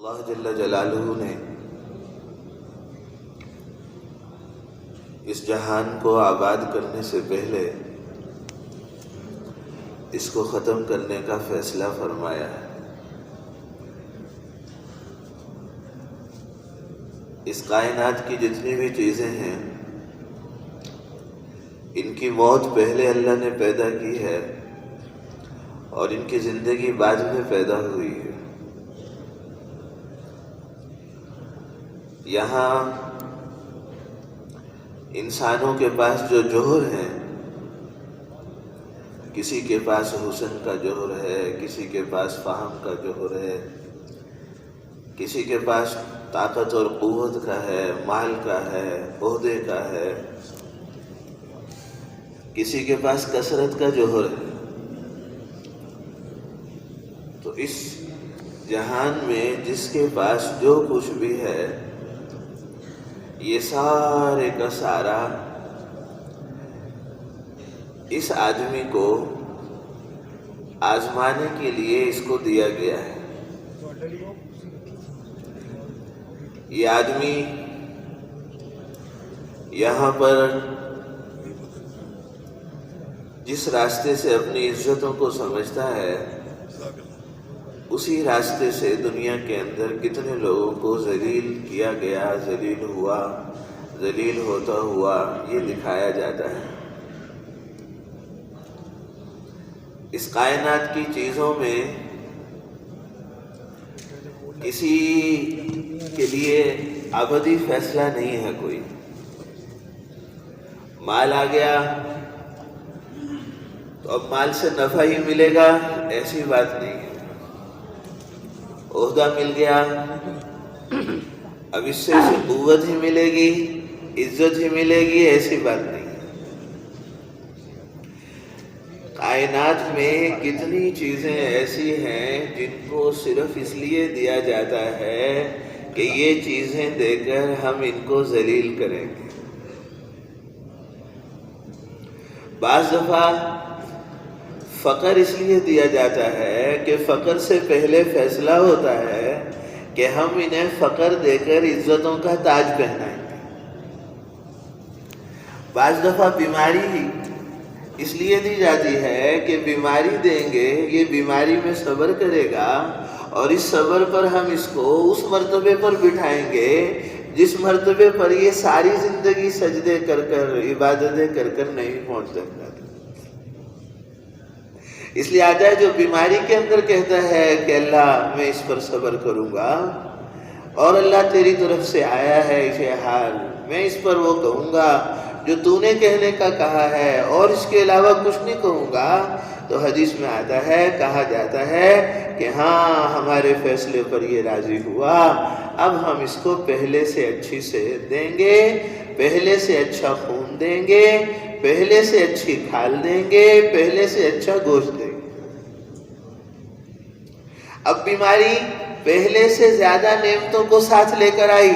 اللہ جل جلالہ نے اس جہان کو آباد کرنے سے پہلے اس کو ختم کرنے کا فیصلہ فرمایا ہے۔ اس کائنات کی جتنی بھی چیزیں ہیں ان کی موت پہلے اللہ نے پیدا کی ہے اور ان کی زندگی بعد میں پیدا ہوئی ہے۔ یہاں انسانوں کے پاس جو جوہر ہیں، کسی کے پاس حسن کا جوہر ہے، کسی کے پاس فہم کا جوہر ہے، کسی کے پاس طاقت اور قوت کا ہے، مال کا ہے، عہدے کا ہے، کسی کے پاس کثرت کا جوہر ہے۔ تو اس جہان میں جس کے پاس جو کچھ بھی ہے، یہ سارے کا سارا اس آدمی کو آزمانے کے لیے اس کو دیا گیا ہے۔ یہ آدمی یہاں پر جس راستے سے اپنی عزتوں کو سمجھتا ہے، اسی راستے سے دنیا کے اندر کتنے لوگوں کو ذلیل کیا گیا، ذلیل ہوا، ذلیل ہوتا ہوا یہ دکھایا جاتا ہے۔ اس کائنات کی چیزوں میں کسی کے لیے ابدی فیصلہ نہیں ہے کوئی۔ مال آ گیا تو اب مال سے نفع ہی ملے گا، ایسی بات نہیں ہے۔ عہدہ مل گیا اب اس سے قوت ہی ملے گی، عزت ہی ملے گی، ایسی بات نہیں ہے۔ کائنات میں کتنی چیزیں ایسی ہیں جن کو صرف اس لیے دیا جاتا ہے کہ یہ چیزیں دے کر ہم ان کو ذلیل کریں گے۔ بعض دفعہ فقر اس لیے دیا جاتا ہے کہ فقر سے پہلے فیصلہ ہوتا ہے کہ ہم انہیں فقر دے کر عزتوں کا تاج پہنائیں گے۔ بعض دفعہ بیماری ہی اس لیے دی جاتی ہے کہ بیماری دیں گے، یہ بیماری میں صبر کرے گا اور اس صبر پر ہم اس کو اس مرتبے پر بٹھائیں گے جس مرتبے پر یہ ساری زندگی سجدے کر کر، عبادتیں کر کر نہیں پہنچ سکتا۔ اس لیے آتا ہے جو بیماری کے اندر کہتا ہے کہ اللہ میں اس پر صبر کروں گا اور اللہ تیری طرف سے آیا ہے اسے حال، میں اس پر وہ کہوں گا جو تو نے کہنے کا کہا ہے اور اس کے علاوہ کچھ نہیں کہوں گا، تو حدیث میں آتا ہے، کہا جاتا ہے کہ ہاں ہمارے فیصلے پر یہ راضی ہوا، اب ہم اس کو پہلے سے اچھی صحت دیں گے، پہلے سے اچھا خون دیں گے، پہلے سے اچھی کھال دیں گے، پہلے سے اچھا گوشت دیں گے۔ اب بیماری پہلے سے زیادہ نعمتوں کو ساتھ لے کر آئی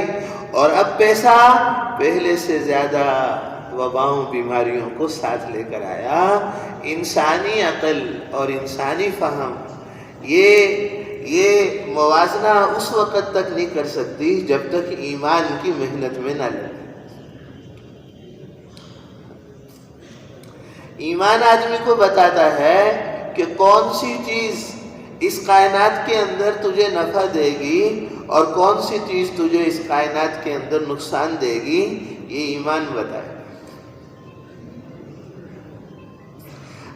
اور اب پیسہ پہلے سے زیادہ وباؤں بیماریوں کو ساتھ لے کر آیا۔ انسانی عقل اور انسانی فہم یہ موازنہ اس وقت تک نہیں کر سکتی جب تک ایمان کی محنت میں نہ لگے۔ ایمان آدمی کو بتاتا ہے کہ کون سی چیز اس کائنات کے اندر تجھے نفع دے گی اور کون سی چیز تجھے اس کائنات کے اندر نقصان دے گی، یہ ایمان بتائے۔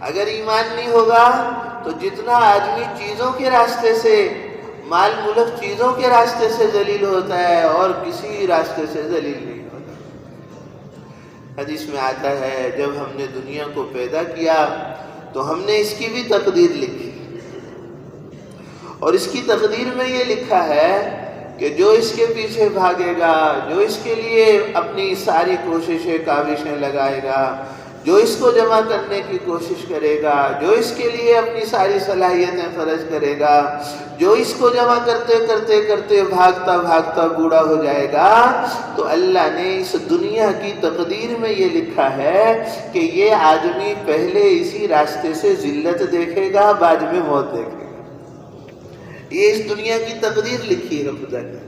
اگر ایمان نہیں ہوگا تو جتنا آدمی چیزوں کے راستے سے، مال ملک چیزوں کے راستے سے ذلیل ہوتا ہے اور کسی راستے سے ذلیل نہیں ہوتا۔ حدیث میں آتا ہے جب ہم نے دنیا کو پیدا کیا تو ہم نے اس کی بھی تقدیر لکھی اور اس کی تقدیر میں یہ لکھا ہے کہ جو اس کے پیچھے بھاگے گا، جو اس کے لیے اپنی ساری کوششیں کاوشیں لگائے گا، جو اس کو جمع کرنے کی کوشش کرے گا، جو اس کے لیے اپنی ساری صلاحیتیں خرچ کرے گا، جو اس کو جمع کرتے کرتے کرتے بھاگتا بھاگتا بوڑھا ہو جائے گا، تو اللہ نے اس دنیا کی تقدیر میں یہ لکھا ہے کہ یہ آدمی پہلے اسی راستے سے ذلت دیکھے گا، بعد میں موت دیکھے گا۔ یہ اس دنیا کی تقدیر لکھی ہے خدا نے.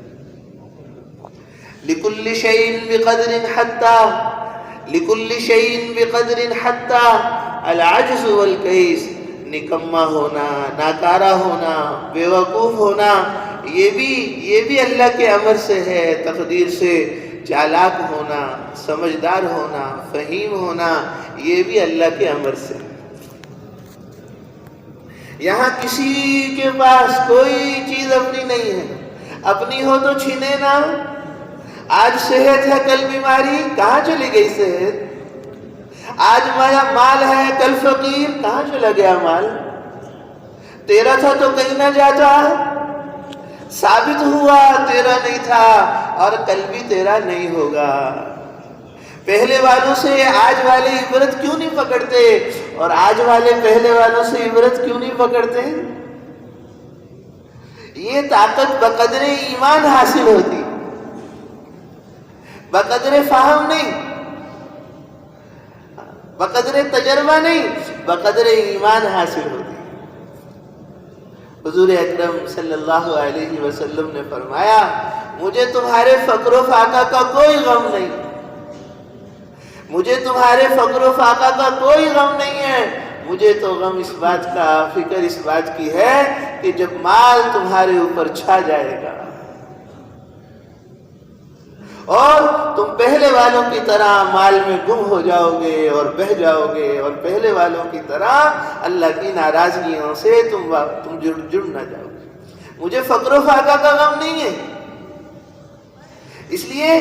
لِكُلِّ شَيْءٍ بِقَدْرٍ حَتَّى لِكُلِّ شَيْءٍ بِقَدْرٍ حَتَّى الْعَجْزُ وَالْكَيْسُ. نکما ہونا، ناکارہ ہونا، بے وقوف ہونا، یہ بھی اللہ کے امر سے ہے، تقدیر سے. چالاک ہونا، سمجھدار ہونا، فہیم ہونا، یہ بھی اللہ کے امر سے. یہاں کسی کے پاس کوئی چیز اپنی نہیں ہے. اپنی ہو تو چھینے نہ. آج صحت ہے، کل بیماری، کہاں چلی گئی صحت؟ آج مال ہے، کل فقیر، کہاں چلا گیا مال؟ تیرا تھا تو کہیں نہ جاتا، ثابت ہوا تیرا نہیں تھا اور کل بھی تیرا نہیں ہوگا. پہلے والوں سے آج والے عبرت کیوں نہیں پکڑتے اور آج والے پہلے والوں سے عبرت کیوں نہیں پکڑتے؟ یہ طاقت بقدر ایمان حاصل ہوتی، بقدر فہم نہیں، بقدر تجربہ نہیں، بقدر ایمان حاصل ہوتی. حضور اکرم صلی اللہ علیہ وسلم نے فرمایا مجھے تمہارے فقر و فاقہ کا کوئی غم نہیں، مجھے تمہارے فقر و فاقہ کا کوئی غم نہیں ہے. مجھے تو غم اس بات کا، فکر اس بات کی ہے کہ جب مال تمہارے اوپر چھا جائے گا اور تم پہلے والوں کی طرح مال میں گم ہو جاؤ گے اور بہہ جاؤ گے اور پہلے والوں کی طرح اللہ کی ناراضگیوں سے تم جڑ نہ جاؤ گے. مجھے فقر و فاقہ کا غم نہیں ہے. اس لیے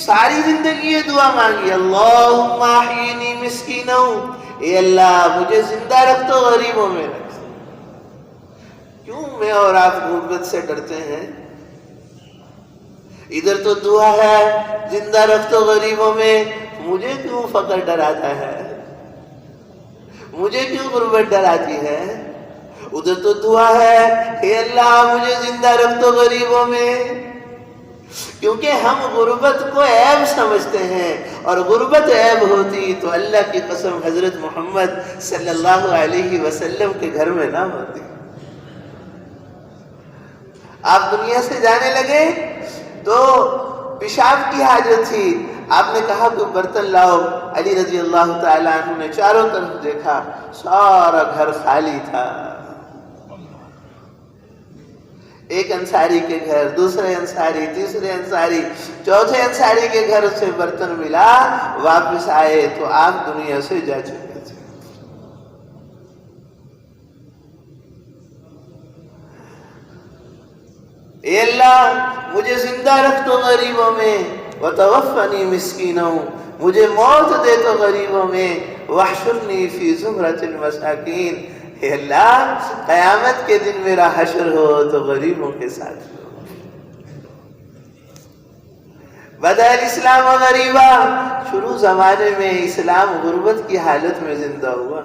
ساری زندگی یہ دعا مانگی، اللہم احیینی مسکینا، اے اللہ مجھے زندہ رکھ تو غریبوں میں رکھ. کیوں میں اور آپ غربت سے ڈرتے ہیں؟ ادھر تو دعا ہے زندہ رکھ تو غریبوں میں، مجھے کیوں فقر ڈراتا ہے؟ مجھے کیوں غربت ڈراتی ہے؟ ادھر تو دعا ہے اے اللہ مجھے زندہ رکھ تو غریبوں میں. کیونکہ ہم غربت کو عیب سمجھتے ہیں اور غربت عیب ہوتی تو اللہ کی قسم حضرت محمد صلی اللہ علیہ وسلم کے گھر میں نہ ہوتی. آپ دنیا سے جانے لگے تو پیشاب کی حاجت تھی، آپ نے کہا کوئی برتن لاؤ. علی رضی اللہ تعالیٰ عنہ نے چاروں طرف دیکھا، سارا گھر خالی تھا. ایک انصاری کے گھر، دوسرے انصاری، تیسرے انصاری، چوتھے انصاری کے گھر سے برتن ملا. واپس آئے تو آپ دنیا سے جا چکے تھے. اے اللہ مجھے زندہ رکھ تو غریبوں میں، وتوفنی مسکینا، مجھے موت دے تو غریبوں میں، واحشرنی فی زمرۃ المساکین، اے اللہ قیامت کے دن میرا حشر ہو تو غریبوں کے ساتھ ہو. بدأ الاسلام غریبا، شروع زمانے میں اسلام غربت کی حالت میں زندہ ہوا.